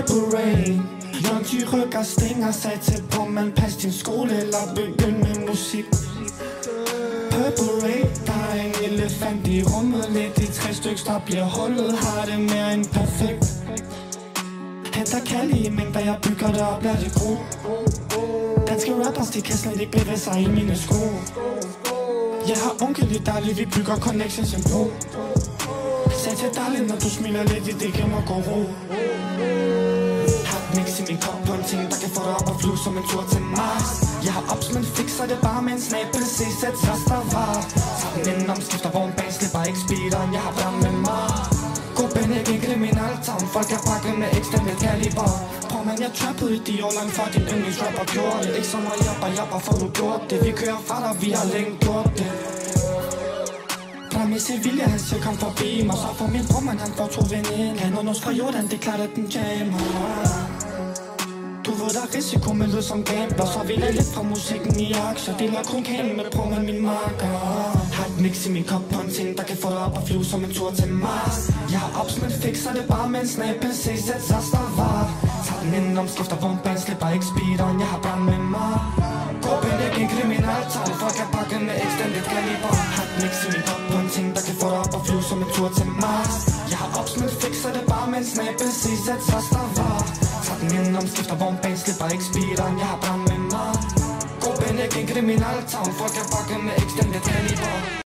Purple Rain. Young de rykker stinger, sag til på man pas din skole eller begynd med musik. Purple Rain, der er en elefant i rummet, lidt i 3 stykker, der bliver hullet, har det mere end perfekt. Henter kald i mængder, jeg bygger det op, lad det gro. Danske rappers, de kan slet ikke bevæge sig i mine sko. Jeg har onkel i Dali, vi bygger connections en bro. Sag til Dali, når du smiler lidt i det, kan mig gå ro. Har et mix i min kop på en ting, der kan få dig op og flyve som en tur til Mars. Jeg har ups, men fikser det bare med en snabel, se sæt Rastavar. Tager den indenom, skifter vognbane, slipper ikke speederen, jeg har brand med mig. God Bennik, en kriminaltown, folk er pakket med extended caliber. Prøv man, jeg trappede i de år langt fra din yndlingsrapper gjorde det. Ikke som at jabber, for du gjorde det. Vi kører fra dig, vi har længe gjort det. Drøm i Sevilla, han siger kom forbi mig. Så får min bror, man han får 2 veninder. Han er fra Jordan, det er klart at den jammer. Du ved der er risiko med lyd som gambler. Så vil jeg lidt fra musikken i aktier. Deler kun kagen med bror, man min marker. Har et mix i min kop på en ting, der kan få dig op og flyve som en tur til Mars. Jeg har ups, men fikser det bare med en snabel, se sæt Rastavar. Tager den indenom, skifter vognbane, slipper ikke speederen, jeg har brand med mig. God Bennik, en kriminaltown, folk er pakket med extended caliber. Har et mix i min kop på en ting, der kan få dig op og flyve som en tur til Mars. Jeg har ups, men fikser det bare med en snabel, se sæt Rastavar. Tager den indenom, skifter vognbane, slipper ikke speederen, jeg har brand med mig. God Bennik, en kriminaltown, folk er pakket med extended caliber.